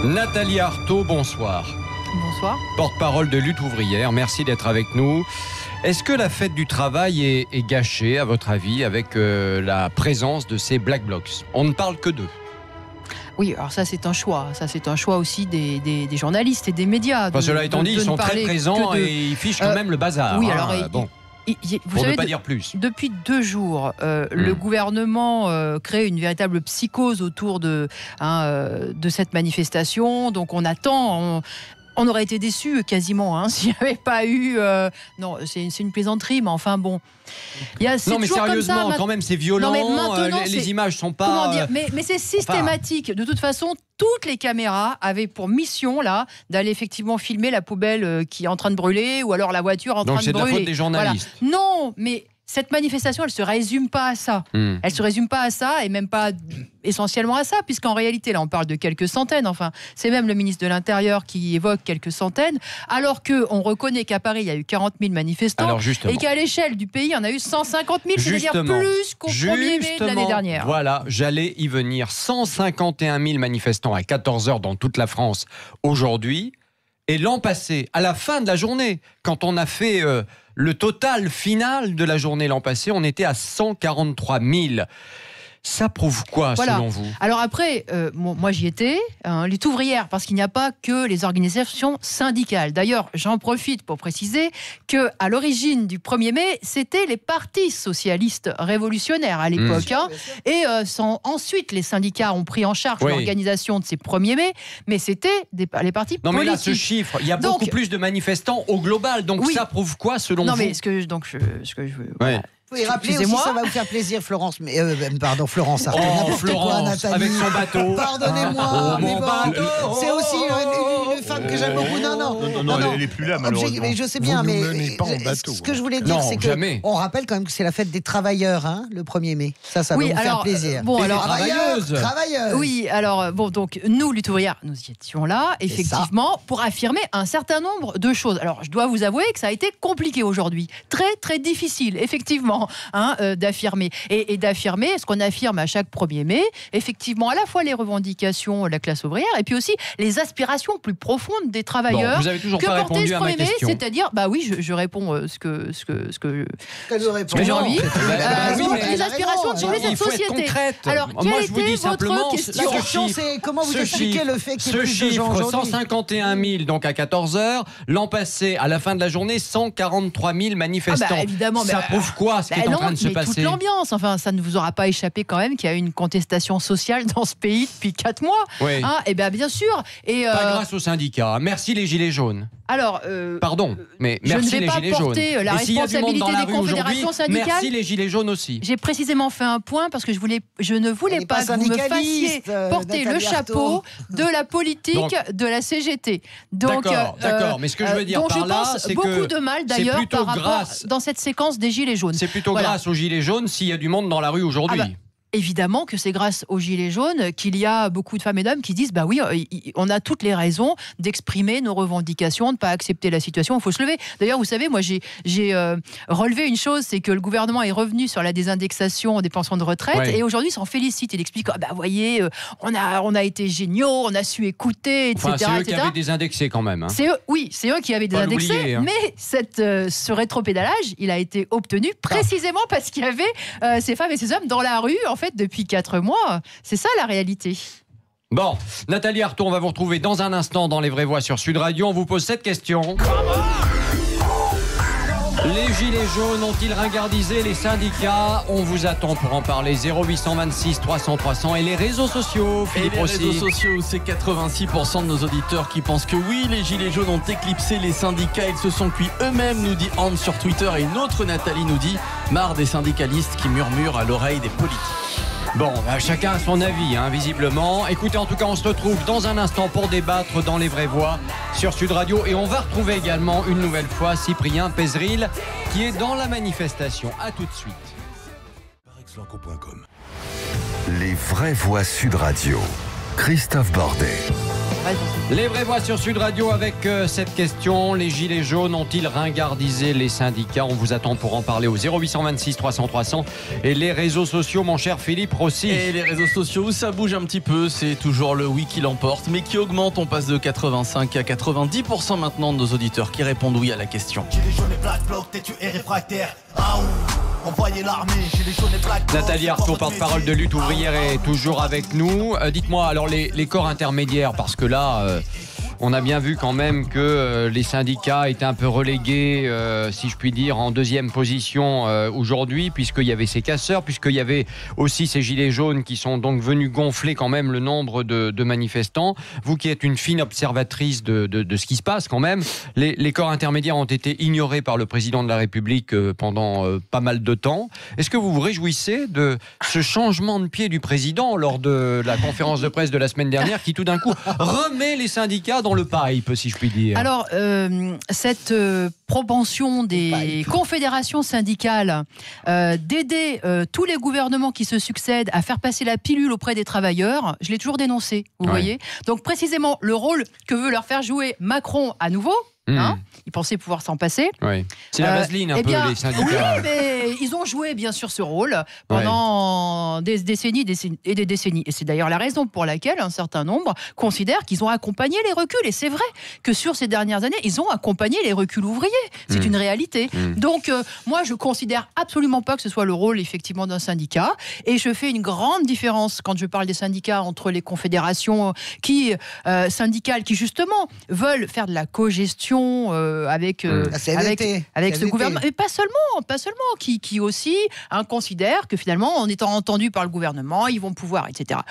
Nathalie Arthaud, bonsoir. Bonsoir. Porte-parole de Lutte ouvrière, merci d'être avec nous. Est-ce que la fête du travail est gâchée, à votre avis, avec la présence de ces Black Blocs? On ne parle que d'eux. Oui, alors ça c'est un choix. Ça c'est un choix aussi des journalistes et des médias. Cela étant dit, ils sont très présents et ils fichent quand même le bazar. Oui, alors vous savez, ne pas dire plus. Depuis 2 jours, le gouvernement crée une véritable psychose autour de cette manifestation. Donc on attend... On aurait été déçus quasiment s'il n'y avait pas eu... non, c'est une plaisanterie, mais enfin bon... Non mais sérieusement, quand même c'est violent, non, les images sont pas... Comment dire, mais c'est systématique. De toute façon, toutes les caméras avaient pour mission là d'aller effectivement filmer la poubelle qui est en train de brûler ou alors la voiture en train de brûler. Donc c'est de la faute des journalistes. Voilà. Non, mais... Cette manifestation, elle ne se résume pas à ça. Elle ne se résume pas à ça et même pas essentiellement à ça, puisqu'en réalité, là, on parle de quelques centaines. Enfin, c'est même le ministre de l'Intérieur qui évoque quelques centaines, alors qu'on reconnaît qu'à Paris, il y a eu 40 000 manifestants et qu'à l'échelle du pays, il y en a eu 150 000, c'est-à-dire plus qu'au 1er mai de l'année dernière. Voilà, j'allais y venir. 151 000 manifestants à 14h dans toute la France aujourd'hui. Et l'an passé, à la fin de la journée, quand on a fait le total final de la journée l'an passé, on était à 143 000. Ça prouve quoi, selon vous? Alors après, moi j'y étais, lutte ouvrière, parce qu'il n'y a pas que les organisations syndicales. D'ailleurs, j'en profite pour préciser qu'à l'origine du 1er mai, c'était les partis socialistes révolutionnaires à l'époque. Et ensuite, les syndicats ont pris en charge l'organisation de ces 1er mai, mais c'était les partis politiques. Non mais là, ce chiffre, il y a beaucoup plus de manifestants au global, donc ça prouve quoi, selon vous? Non mais ce que je veux... Voilà. Oui, rappelez aussi, ça va vous faire plaisir, Florence. Florence Arthaud. Florence, avec son bateau. Pardonnez-moi, mais bon, c'est aussi une femme que j'aime beaucoup. Non, elle n'est plus là, malheureusement. Mais je sais bien, mais pas en bateau, ce que je voulais dire, c'est qu'on rappelle quand même que c'est la fête des travailleurs, le 1er mai. Ça va vous faire plaisir. Travailleuses. Oui, alors, donc, nous, lutte ouvrière, nous y étions là, effectivement, pour affirmer un certain nombre de choses. Alors, je dois vous avouer que ça a été compliqué aujourd'hui. Très, très difficile, effectivement. D'affirmer. Et d'affirmer ce qu'on affirme à chaque 1er mai, effectivement, à la fois les revendications de la classe ouvrière et puis aussi les aspirations plus profondes des travailleurs. Bon, vous avez toujours pas répondu à ma question. C'est-à-dire, je réponds ce que j'ai envie. Les aspirations de changer cette société. Alors, moi, je vous dis simplement, la question, c'est comment vous expliquez le fait qu'il y ait plus de gens aujourd'hui. 151 000, donc à 14h. L'an passé, à la fin de la journée, 143 000 manifestants. Évidemment, ça prouve quoi, ce qui est en train de se passer? Toute l'ambiance, enfin, ça ne vous aura pas échappé quand même qu'il y a eu une contestation sociale dans ce pays depuis 4 mois. Oui. Et bien sûr. Pas grâce aux syndicats. Merci les Gilets jaunes. Alors, pardon, mais merci les Gilets jaunes. Je ne vais pas porter la responsabilité des confédérations syndicales. Merci les Gilets jaunes aussi. J'ai précisément fait un point parce que je ne voulais pas que vous me fassiez porter le chapeau de la politique de la CGT. D'accord, mais ce que je veux dire par là, c'est que beaucoup de mal d'ailleurs par rapport dans cette séquence des Gilets jaunes. C'est plutôt grâce aux Gilets jaunes s'il y a du monde dans la rue aujourd'hui. Évidemment que c'est grâce aux Gilets jaunes qu'il y a beaucoup de femmes et d'hommes qui disent oui, on a toutes les raisons d'exprimer nos revendications, de ne pas accepter la situation, il faut se lever. D'ailleurs, vous savez, moi j'ai relevé une chose, c'est que le gouvernement est revenu sur la désindexation des pensions de retraite et aujourd'hui il s'en félicite. Il explique, vous voyez, on a été géniaux, on a su écouter, etc. C'est eux qui avaient désindexé quand même. C'est eux qui avaient désindexé, mais ce rétropédalage, il a été obtenu précisément parce qu'il y avait ces femmes et ces hommes dans la rue, en fait, depuis 4 mois. C'est ça la réalité. Bon, Nathalie Arthaud, on va vous retrouver dans un instant dans Les Vraies Voix sur Sud Radio. On vous pose cette question. Les Gilets jaunes ont-ils ringardisé les syndicats? On vous attend pour en parler. 0826 300 300 et les réseaux sociaux. Philippe Rossi. Les réseaux sociaux, c'est 86% de nos auditeurs qui pensent que oui, les Gilets jaunes ont éclipsé les syndicats. Ils se sont cuits eux-mêmes, nous dit Anne sur Twitter. Et une autre Nathalie nous dit marre des syndicalistes qui murmurent à l'oreille des politiques. Bon, chacun a son avis, visiblement. Écoutez, en tout cas, on se retrouve dans un instant pour débattre dans Les Vraies Voix sur Sud Radio. Et on va retrouver également une nouvelle fois Cyprien Pézeril qui est dans la manifestation. A tout de suite. Les Vraies Voix Sud Radio. Christophe Bordet. pas de Les vraies voix sur Sud Radio avec cette question. Les gilets jaunes ont-ils ringardisé les syndicats? On vous attend pour en parler au 0826 300 300 et les réseaux sociaux, mon cher Philippe Rossi. Et les réseaux sociaux où ça bouge un petit peu, c'est toujours le oui qui l'emporte, mais qui augmente. On passe de 85 à 90% maintenant de nos auditeurs qui répondent oui à la question. Gilets jaunes et Black Bloc, têtu et réfractaire. Envoyez l'armée, Gilets jaunes et Black Bloc. Nathalie Arthaud, porte-parole de Lutte ouvrière, est toujours avec nous. Dites-moi, alors les corps intermédiaires, parce que là, on a bien vu quand même que les syndicats étaient un peu relégués, si je puis dire, en deuxième position aujourd'hui, puisqu'il y avait ces casseurs, puisqu'il y avait aussi ces gilets jaunes qui sont donc venus gonfler quand même le nombre de manifestants. Vous qui êtes une fine observatrice de ce qui se passe quand même, les corps intermédiaires ont été ignorés par le président de la République pendant pas mal de temps. Est-ce que vous vous réjouissez de ce changement de pied du président lors de la conférence de presse de la semaine dernière, qui tout d'un coup remet les syndicats dans le pipe, si je puis dire? Alors, cette propension des confédérations syndicales d'aider tous les gouvernements qui se succèdent à faire passer la pilule auprès des travailleurs, je l'ai toujours dénoncé, vous voyez. Donc, précisément, le rôle que veut leur faire jouer Macron à nouveau, ils pensaient pouvoir s'en passer. Oui. C'est la vaseline un peu, les syndicats. Oui, mais ils ont joué bien sûr ce rôle pendant des décennies et des décennies. Et c'est d'ailleurs la raison pour laquelle un certain nombre considèrent qu'ils ont accompagné les reculs. Et c'est vrai que sur ces dernières années, ils ont accompagné les reculs ouvriers. C'est une réalité. Donc, moi, je considère absolument pas que ce soit le rôle, effectivement, d'un syndicat. Et je fais une grande différence quand je parle des syndicats entre les confédérations syndicales qui, justement, veulent faire de la cogestion avec ce gouvernement, mais pas seulement, qui aussi considèrent que finalement, en étant entendus par le gouvernement, ils vont pouvoir, etc.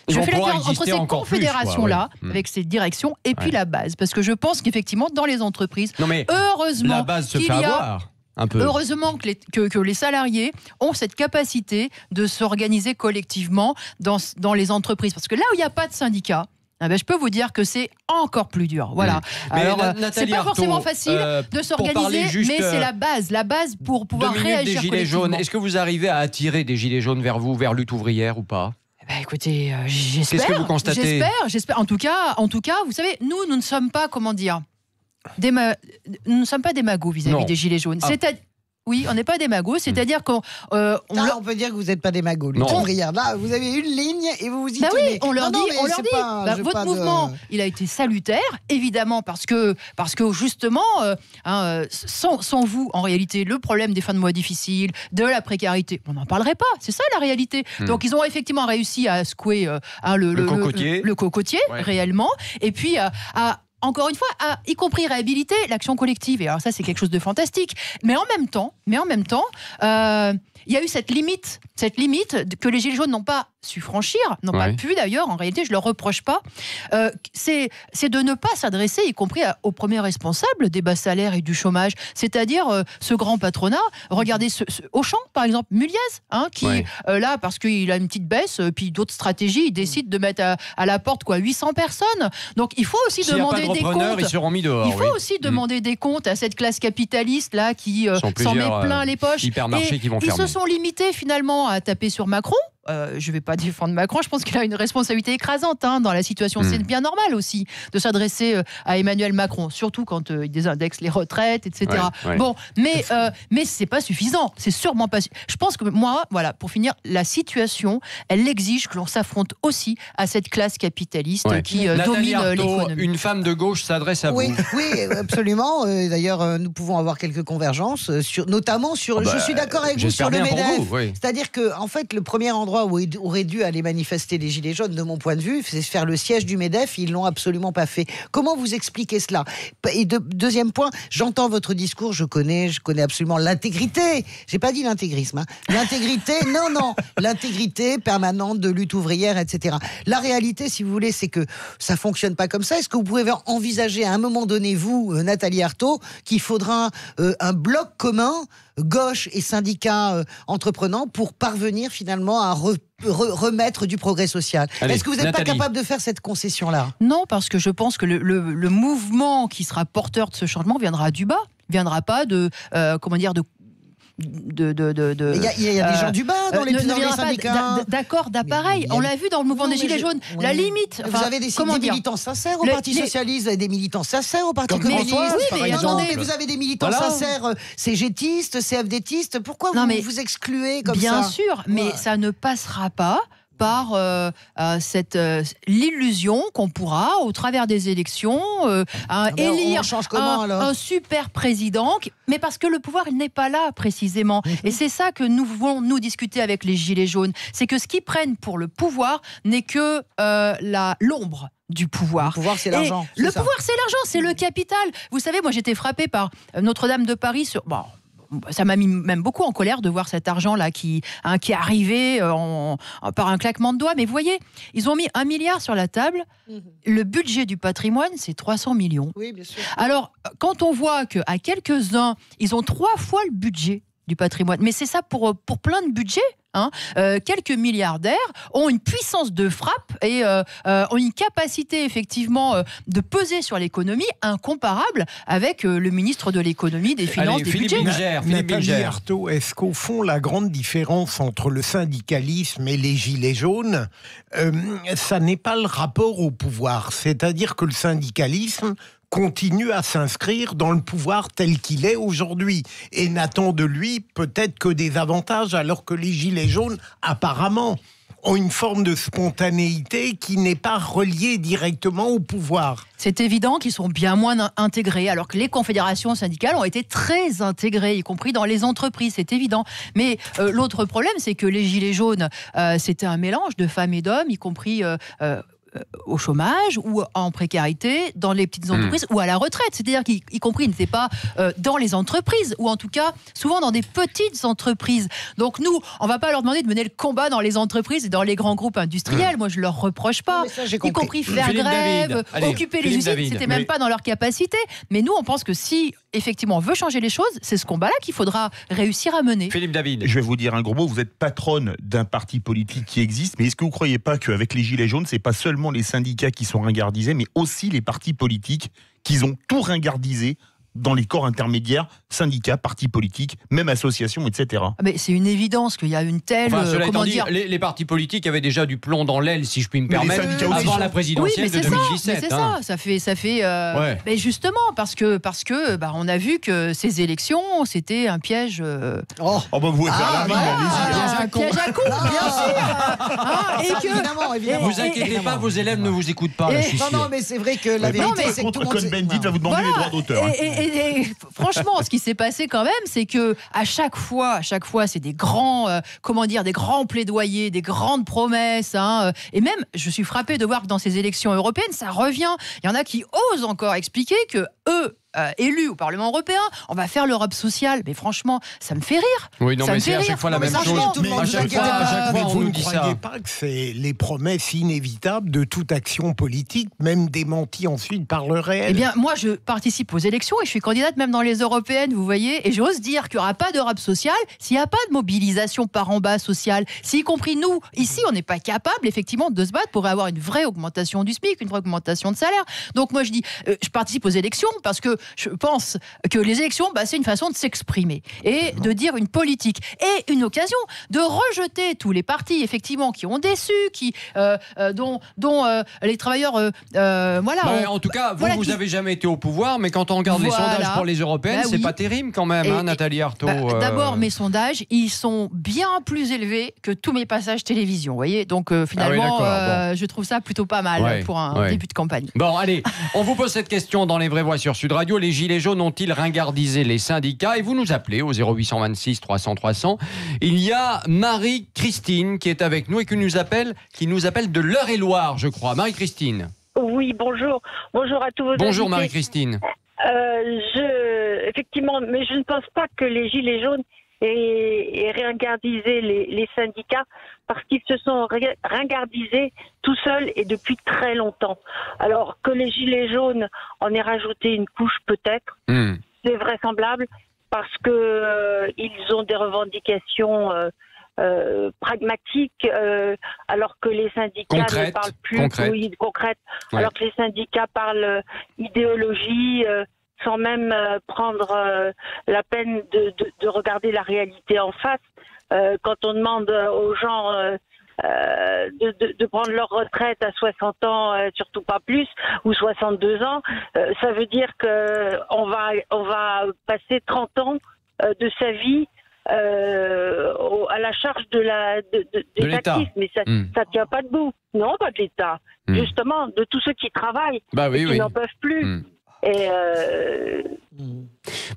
Je fais la différence entre ces confédérations-là, avec ces directions, et puis la base, parce que je pense qu'effectivement, dans les entreprises, heureusement, la base se fait avoir. Heureusement que les salariés ont cette capacité de s'organiser collectivement dans les entreprises, parce que là où il n'y a pas de syndicat, je peux vous dire que c'est encore plus dur. Voilà. Alors, c'est pas forcément facile de s'organiser, mais c'est la base pour pouvoir réagir des gilets jaunes. Est-ce que vous arrivez à attirer des gilets jaunes vers vous, vers Lutte ouvrière ou pas? Écoutez, j'espère. Qu'est-ce que vous constatez? J'espère. En tout cas, vous savez, nous ne sommes pas, comment dire, nous ne sommes pas des magots vis-à-vis des gilets jaunes. Oui, on n'est pas des magots, c'est-à-dire qu'on... on peut dire que vous n'êtes pas des magots. Là, vous avez une ligne et vous vous y tenez. Oui, on leur dit, votre mouvement, il a été salutaire, évidemment, parce que justement, sans vous, en réalité, le problème des fins de mois difficiles, de la précarité, on n'en parlerait pas, c'est ça la réalité. Donc ils ont effectivement réussi à secouer le cocotier, réellement, et puis encore une fois, y compris réhabiliter l'action collective. Et alors ça, c'est quelque chose de fantastique. Mais en même temps, il y a eu cette limite que les Gilets jaunes n'ont pas su franchir, n'ont pas pu d'ailleurs, en réalité, je ne leur reproche pas, c'est de ne pas s'adresser, y compris aux premiers responsables des bas salaires et du chômage, c'est-à-dire ce grand patronat. Regardez Auchan, par exemple, Muliez, qui, là, parce qu'il a une petite baisse, puis d'autres stratégies, il décide de mettre à la porte 800 personnes. Donc, il faut aussi demander des comptes. Ils seront mis dehors, il faut aussi demander des comptes à cette classe capitaliste là qui s'en met plein les poches. Hypermarchés qui vont fermer. Ils se sont limités finalement à taper sur Macron. Je ne vais pas défendre Macron, je pense qu'il a une responsabilité écrasante dans la situation. C'est bien normal aussi de s'adresser à Emmanuel Macron, surtout quand il désindexe les retraites, etc. Bon, mais c'est pas suffisant. C'est sûrement pas. Je pense que moi, voilà, pour finir, la situation, elle exige que l'on s'affronte aussi à cette classe capitaliste qui domine l'économie. Une femme de gauche s'adresse à vous. Oui, absolument. D'ailleurs, nous pouvons avoir quelques convergences, notamment sur. Je suis d'accord avec vous sur le MEDEF. C'est-à-dire que, en fait, le premier endroit où auraient dû aller manifester les Gilets jaunes, de mon point de vue, c'est faire le siège du MEDEF. Ils l'ont absolument pas fait. Comment vous expliquez cela? Et deuxième point, j'entends votre discours, je connais absolument l'intégrité. J'ai pas dit l'intégrisme. L'intégrité, non, l'intégrité permanente de Lutte ouvrière, etc. La réalité, si vous voulez, c'est que ça fonctionne pas comme ça. Est-ce que vous pouvez envisager à un moment donné, vous, Nathalie Arthaud, qu'il faudra un bloc commun, gauche et syndicats entreprenants, pour parvenir finalement à remettre du progrès social? Est-ce que vous n'êtes pas capable de faire cette concession-là? Non, parce que je pense que le mouvement qui sera porteur de ce changement viendra du bas, viendra pas de Il y a des gens du bas dans les syndicats. D'accord, d'appareil. On l'a vu dans le mouvement des Gilets jaunes. La limite. Vous avez des militants sincères au Parti Socialiste, vous avez des militants sincères au Parti Communiste. Mais vous avez des militants sincères CGTistes, CFDtistes. Pourquoi vous vous excluez comme ça? Bien sûr, mais ça ne passera pas par l'illusion qu'on pourra, au travers des élections, élire un super président. Mais parce que le pouvoir, il n'est pas là, précisément. Et c'est ça que nous voulons, nous, discuter avec les Gilets jaunes. C'est que ce qu'ils prennent pour le pouvoir n'est que l'ombre du pouvoir. Le pouvoir, c'est l'argent. Le pouvoir, c'est l'argent, c'est le capital. Vous savez, moi, j'étais frappée par Notre-Dame de Paris sur... Bon, ça m'a mis même beaucoup en colère de voir cet argent-là qui est arrivé par un claquement de doigts. Mais vous voyez, ils ont mis 1 milliard sur la table. Le budget du patrimoine, c'est 300 millions. Oui, bien sûr. Alors, quand on voit qu'à quelques-uns, ils ont 3 fois le budget du patrimoine, mais c'est ça pour plein de budgets. Quelques milliardaires ont une puissance de frappe et ont une capacité effectivement de peser sur l'économie incomparable avec le ministre de l'économie, des finances, des budgets. Nathalie Arthaud, est-ce qu'au fond la grande différence entre le syndicalisme et les Gilets jaunes, ça n'est pas le rapport au pouvoir? C'est-à-dire que le syndicalisme continue à s'inscrire dans le pouvoir tel qu'il est aujourd'hui et n'attend de lui peut-être que des avantages, alors que les Gilets jaunes, apparemment, ont une forme de spontanéité qui n'est pas reliée directement au pouvoir. C'est évident qu'ils sont bien moins intégrés, alors que les confédérations syndicales ont été très intégrées, y compris dans les entreprises, c'est évident. Mais l'autre problème, c'est que les Gilets jaunes, c'était un mélange de femmes et d'hommes, y compris... au chômage ou en précarité dans les petites entreprises ou à la retraite. C'est-à-dire qu'y compris, ils n'étaient pas dans les entreprises ou en tout cas souvent dans des petites entreprises. Donc nous, on ne va pas leur demander de mener le combat dans les entreprises et dans les grands groupes industriels. Moi, je ne leur reproche pas. Ça, y compris faire grève, occuper les usines, c'était même pas dans leur capacité. Mais nous, on pense que si effectivement on veut changer les choses, c'est ce combat-là qu'il faudra réussir à mener. Philippe David. Je vais vous dire un gros mot. Vous êtes patronne d'un parti politique qui existe, mais est-ce que vous ne croyez pas qu'avec les Gilets jaunes, c'est pas seulement les syndicats qui sont ringardisés, mais aussi les partis politiques qui ont tout ringardisé dans les corps intermédiaires, syndicats, partis politiques, même associations, etc. Mais c'est une évidence qu'il y a une telle... les partis politiques avaient déjà du plomb dans l'aile, si je puis me permettre, avant la présidentielle de 2017. C'est ça fait mais justement, parce que on a vu que ces élections, c'était un piège... Vous pouvez faire la ligne, allez-y. Un piège à coups, bien sûr. Évidemment. Vous inquiétez pas, vos élèves ne vous écoutent pas, là, je suis sûr. Non, mais c'est vrai que la vérité, c'est que tout le monde... Cohn-Bendit va vous demander les droits d'auteur. Et franchement, ce qui s'est passé quand même, c'est que à chaque fois, c'est des grands, des grands plaidoyers, des grandes promesses. Et même, je suis frappée de voir que dans ces élections européennes, ça revient. Il y en a qui osent encore expliquer que eux, élus au Parlement européen, on va faire l'Europe sociale. Mais franchement, ça me fait rire. Oui, non, mais c'est à chaque fois la même chose. À chaque fois, vous ne croyez pas que c'est les promesses inévitables de toute action politique, même démenties ensuite par le réel? Eh bien, moi, je participe aux élections et je suis candidate même dans les européennes, vous voyez, et j'ose dire qu'il n'y aura pas d'Europe sociale s'il n'y a pas de mobilisation par en bas sociale. Si, y compris nous, ici, on n'est pas capable, effectivement, de se battre pour avoir une vraie augmentation du SMIC, une vraie augmentation de salaire. Donc, moi, je dis, je participe aux élections parce que je pense que les élections, c'est une façon de s'exprimer et de dire une politique et une occasion de rejeter tous les partis effectivement qui ont déçu, dont les travailleurs, en tout cas, vous n'avez jamais été au pouvoir, mais quand on regarde les sondages pour les européennes, c'est pas terrible quand même, Nathalie Arthaud. D'abord, mes sondages, ils sont bien plus élevés que tous mes passages télévision, vous voyez. Donc finalement, je trouve ça plutôt pas mal pour un début de campagne. Bon, allez, on vous pose cette question dans Les Vraies Voix sur Sud Radio. Les Gilets jaunes ont-ils ringardisé les syndicats? Et vous nous appelez au 0826 300 300. Il y a Marie-Christine qui est avec nous et qui nous appelle de l'Eure-et-Loire, je crois. Marie-Christine. Oui, bonjour. Bonjour à tous vos invités. Bonjour Marie-Christine. Effectivement, mais je ne pense pas que les Gilets jaunes aient ringardisé les syndicats parce qu'ils se sont ringardisés tout seuls et depuis très longtemps. Alors que les Gilets jaunes en aient rajouté une couche peut-être, c'est vraisemblable parce que ils ont des revendications pragmatiques, alors que les syndicats ne parlent plus concrètes. Alors que les syndicats parlent idéologie, sans même prendre la peine de regarder la réalité en face. Quand on demande aux gens de prendre leur retraite à 60 ans, surtout pas plus, ou 62 ans, ça veut dire qu'on va passer 30 ans de sa vie à la charge de l'État. Mais ça tient pas debout. Non, pas de l'État. Justement, de tous ceux qui travaillent et qui n'en peuvent plus. Et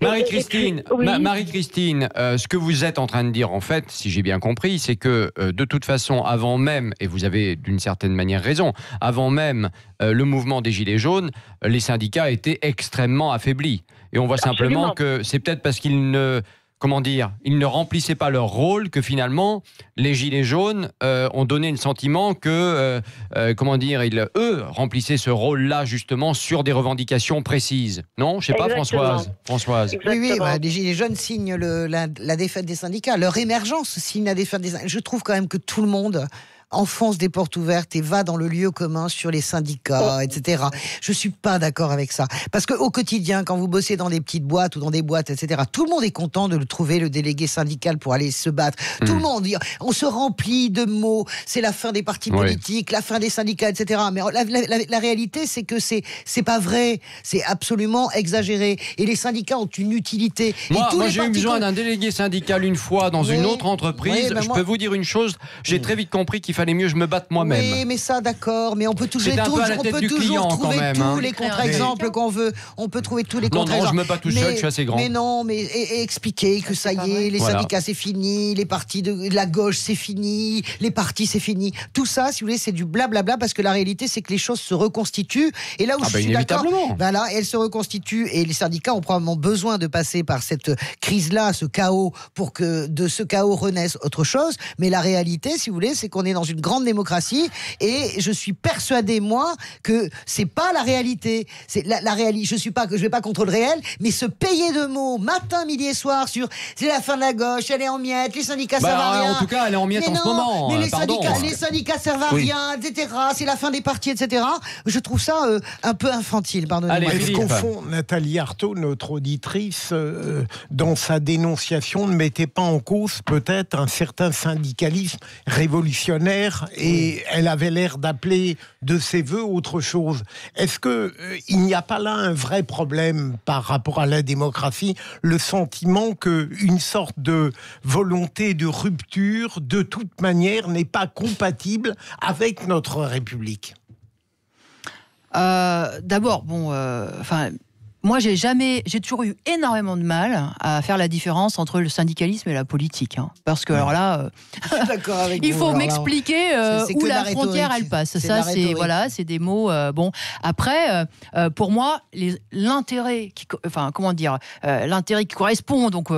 Marie-Christine, oui. Marie-Christine, ce que vous êtes en train de dire, en fait, si j'ai bien compris, c'est que de toute façon, avant même, et vous avez d'une certaine manière raison, avant même le mouvement des Gilets jaunes, les syndicats étaient extrêmement affaiblis. Et on voit simplement que c'est peut-être parce qu'ils ne remplissaient pas leur rôle que finalement les Gilets jaunes ont donné le sentiment que, eux remplissaient ce rôle-là justement sur des revendications précises. Non, je sais pas, Françoise. Oui, les Gilets jaunes signent la défaite des syndicats. Leur émergence signe la défaite des syndicats. Je trouve quand même que tout le monde enfonce des portes ouvertes et va dans le lieu commun sur les syndicats, etc. Je suis pas d'accord avec ça. Parce qu'au quotidien, quand vous bossez dans des petites boîtes ou dans des boîtes, etc., tout le monde est content de le trouver, le délégué syndical, pour aller se battre. Tout le monde, on se remplit de mots, c'est la fin des partis politiques, la fin des syndicats, etc. Mais la réalité, c'est que c'est pas vrai. C'est absolument exagéré. Et les syndicats ont une utilité. Moi j'ai eu besoin d'un délégué syndical une fois dans une autre entreprise. Je peux vous dire une chose, j'ai très vite compris qu'il fallait mieux que je me batte moi-même. Oui, mais ça, d'accord. Mais on peut toujours trouver tous les contre-exemples qu'on veut. On peut trouver tous les contre-exemples. Non, je me bats tout seul, je suis assez grand. Mais non, expliquer que ça y est, les syndicats c'est fini, les partis de la gauche c'est fini, les partis c'est fini. Tout ça, si vous voulez, c'est du blablabla, parce que la réalité, c'est que les choses se reconstituent. Et là où je suis d'accord, elles se reconstituent, et les syndicats ont probablement besoin de passer par cette crise-là, ce chaos, pour que de ce chaos renaisse autre chose. Mais la réalité, si vous voulez, c'est qu'on est dans une grande démocratie, et je suis persuadé, moi, que c'est pas la réalité. C'est la réalité. Je vais pas contre le réel, mais se payer de mots matin, midi et soir sur c'est la fin de la gauche, elle est en miettes, les syndicats servent à rien. En tout cas, elle est en miettes en ce moment. Mais les syndicats servent à rien, etc. C'est la fin des partis, etc. Je trouve ça un peu infantile, pardonnez-moi. Est-ce qu'au fond, Nathalie Arthaud, notre auditrice, dans sa dénonciation, ne mettait pas en cause peut-être un certain syndicalisme révolutionnaire, et elle avait l'air d'appeler de ses voeux autre chose. Est-ce qu'il n'y a pas là un vrai problème par rapport à la démocratie, le sentiment qu'une sorte de volonté de rupture, de toute manière, n'est pas compatible avec notre République? D'abord, moi, j'ai toujours eu énormément de mal à faire la différence entre le syndicalisme et la politique, parce que alors là, il faut m'expliquer où la frontière elle passe. Ça, c'est des mots. Après, pour moi, l'intérêt qui correspond, donc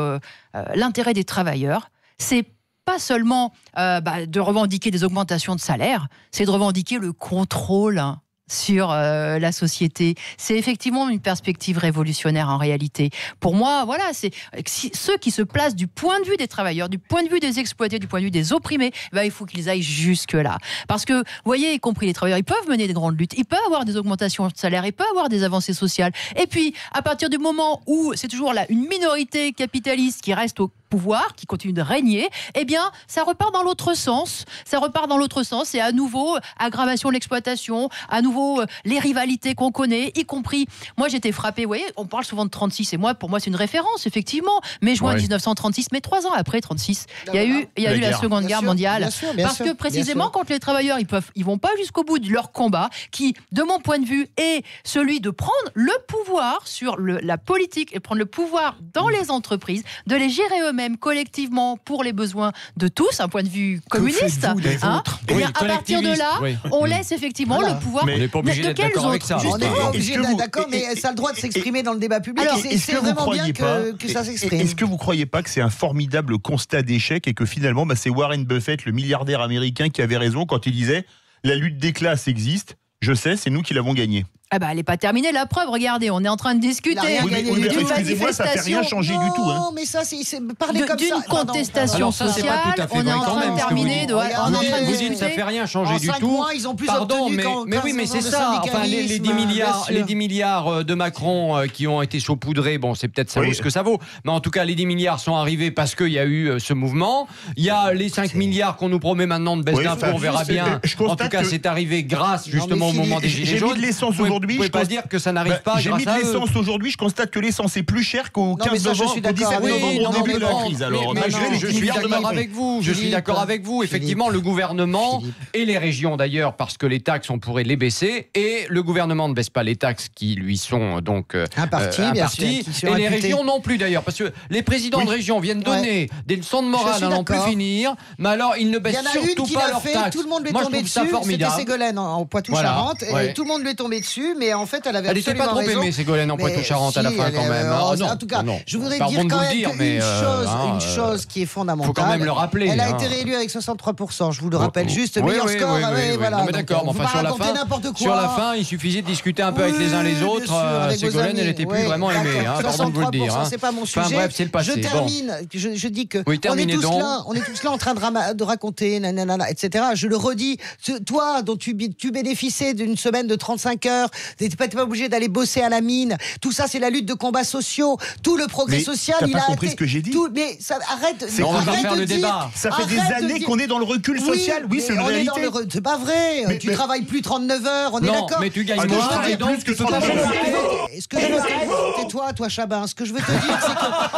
l'intérêt des travailleurs, c'est pas seulement de revendiquer des augmentations de salaire, c'est de revendiquer le contrôle sur la société. C'est effectivement une perspective révolutionnaire en réalité. Pour moi, c'est ceux qui se placent du point de vue des travailleurs, du point de vue des exploités, du point de vue des opprimés, il faut qu'ils aillent jusque-là. Parce que, vous voyez, y compris les travailleurs, ils peuvent mener des grandes luttes, ils peuvent avoir des augmentations de salaire, ils peuvent avoir des avancées sociales. Et puis, à partir du moment où c'est toujours là une minorité capitaliste qui reste au pouvoir, qui continue de régner, ça repart dans l'autre sens. C'est à nouveau aggravation de l'exploitation, à nouveau les rivalités qu'on connaît, y compris. Moi, j'étais frappée. Vous voyez, on parle souvent de 36, et pour moi, c'est une référence, effectivement. Mai, juin 1936, mais 3 ans après 36, il y a eu la Seconde Guerre mondiale. Parce que précisément, quand les travailleurs, ils vont pas jusqu'au bout de leur combat, qui, de mon point de vue, est celui de prendre le pouvoir sur la politique et prendre le pouvoir dans les entreprises, de les gérer eux-mêmes collectivement pour les besoins de tous, un point de vue communiste. À partir de là, on laisse effectivement le pouvoir. On n'est pas obligé d'être d'accord avec ça. On n'est pas obligé d'être d'accord, mais ça a le droit de s'exprimer dans le débat public. C'est vraiment bien que ça s'exprime. Est-ce que vous ne croyez pas que c'est un formidable constat d'échec, et que finalement, c'est Warren Buffett, le milliardaire américain, qui avait raison quand il disait « La lutte des classes existe, je sais, c'est nous qui l'avons gagnée ». Ah bah, elle n'est pas terminée, la preuve, regardez, on est en train de discuter d'une manifestation. Ça fait rien changer du tout. Non, mais ça, c'est parler comme ça. D'une contestation sociale, on est en train de terminer. Vous dites ça fait rien changer du tout. Ils ont plus Pardon, mais oui, mais c'est ça. Enfin, les 10 milliards de Macron qui ont été saupoudrés, bon, c'est peut-être ça vaut ce que ça vaut. Mais en tout cas, les 10 milliards sont arrivés parce qu'il y a eu ce mouvement. Il y a les 5 milliards qu'on nous promet maintenant de baisse d'impôts, on verra bien. En tout cas, c'est arrivé grâce justement au moment des Gilets jaunes. Vous ne pouvez pas dire que ça n'arrive pas j'ai mis de l'essence aujourd'hui, je constate que l'essence est plus chère qu'au 15 novembre, au 17 novembre au début de la crise. Alors, je suis d'accord avec vous. Je suis d'accord avec vous. Effectivement, le gouvernement et les régions d'ailleurs, parce que les taxes, on pourrait les baisser, et le gouvernement ne baisse pas les taxes qui lui sont donc imparties, et les régions non plus d'ailleurs, parce que les présidents de région viennent donner des leçons de morale à n'en plus finir, mais alors ils ne baissent surtout pas leurs taxes. Tout le monde lui est tombé dessus. C'était Ségolène en Poitou-Charentes, et tout le monde lui est tombé dessus. Mais en fait, elle avait absolument raison. Elle n'était pas trop aimée, Ségolène, en Poitou-Charentes à la fin, quand même. En tout cas, je voudrais dire quand même une chose qui est fondamentale. Il faut quand même le rappeler. Elle a été réélue avec 63%. Je vous le rappelle juste. Meilleur score. Voilà. Mais d'accord, mais enfin, sur la fin, il suffisait de discuter un peu avec les uns les autres. Ségolène, elle n'était plus vraiment aimée. Pardon de vous le dire. C'est pas mon sujet. Enfin bref, c'est le passé. Je termine. Je dis que on est tous là en train de raconter, etc. Je le redis. Toi, dont tu bénéficiais d'une semaine de 35 heures, t'es pas obligé d'aller bosser à la mine. Tout ça, c'est la lutte de combats sociaux. Tout le progrès social, il a. T'as pas compris ce que j'ai dit. Mais ça, arrête. On va faire le débat. Ça fait des années qu'on est dans le recul social. Oui, c'est une réalité. C'est pas vrai. Tu travailles plus 39 heures. On est d'accord. Mais tu gagnes moins. Et donc tu peux pas. Tais-toi, toi, Chabin. Ce que je veux te dire, c'est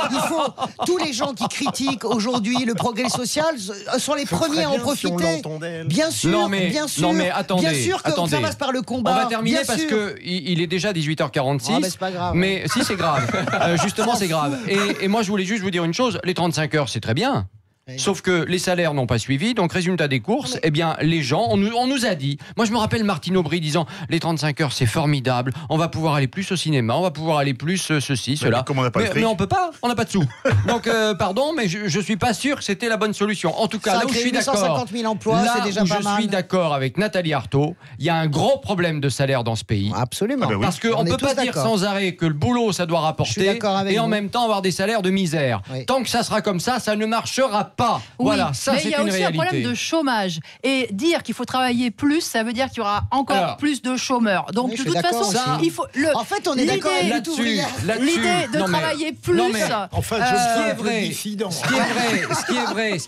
qu'il faut tous les gens qui critiquent aujourd'hui le progrès social sont les premiers à en profiter. Bien sûr. Bien sûr que ça passe par le combat. On va terminer parce que il est déjà 18h46. Mais c'est pas grave. Mais si, c'est grave. Justement, c'est grave. Et moi, je voulais juste vous dire une chose. Les 35 heures, c'est très bien. Sauf que les salaires n'ont pas suivi, donc résultat des courses, eh bien les gens, on nous a dit, moi je me rappelle Martine Aubry disant les 35 heures c'est formidable, on va pouvoir aller plus au cinéma, on va pouvoir aller plus ceci, cela. Mais on peut pas, on n'a pas de sous. Donc pardon, mais je suis pas sûr que c'était la bonne solution. En tout cas, là où je suis d'accord, 150 000 emplois, c'est déjà pas mal. Je suis d'accord avec Nathalie Arthaud, il y a un gros problème de salaire dans ce pays. Absolument. Parce qu'on peut pas dire sans arrêt que le boulot ça doit rapporter et en même temps avoir des salaires de misère. Tant que ça sera comme ça ne marchera pas. Voilà, ça c'est une réalité. Mais il y a aussi un problème de chômage. Et dire qu'il faut travailler plus, ça veut dire qu'il y aura encore plus de chômeurs. Donc de toute façon, il faut. En fait, on est d'accord là-dessus. L'idée de travailler plus. Enfin, ce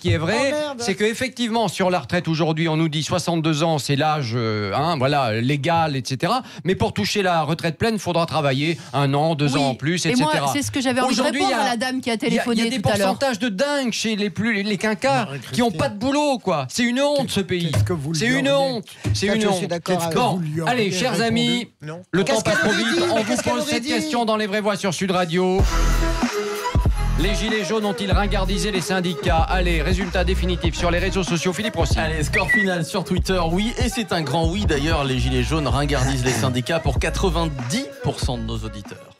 qui est vrai, c'est qu'effectivement, sur la retraite aujourd'hui, on nous dit 62 ans, c'est l'âge légal, etc. Mais pour toucher la retraite pleine, il faudra travailler 1 an, 2 ans en plus, etc. Et moi, c'est ce que j'avais envie de répondre à la dame qui a téléphoné tout à l'heure. Il y a des pourcentages de dingue chez les quinquas qui n'ont pas de boulot, quoi. C'est une honte, ce pays. C'est une honte. C'est une honte. Bon, allez, chers amis, le temps passe trop vite. On vous pose cette question dans Les Vraies Voix sur Sud Radio. Les gilets jaunes ont-ils ringardisé les syndicats? Allez, résultat définitif sur les réseaux sociaux. Philippe Rossi. Allez, score final sur Twitter, oui. Et c'est un grand oui d'ailleurs. Les gilets jaunes ringardisent les syndicats pour 90% de nos auditeurs.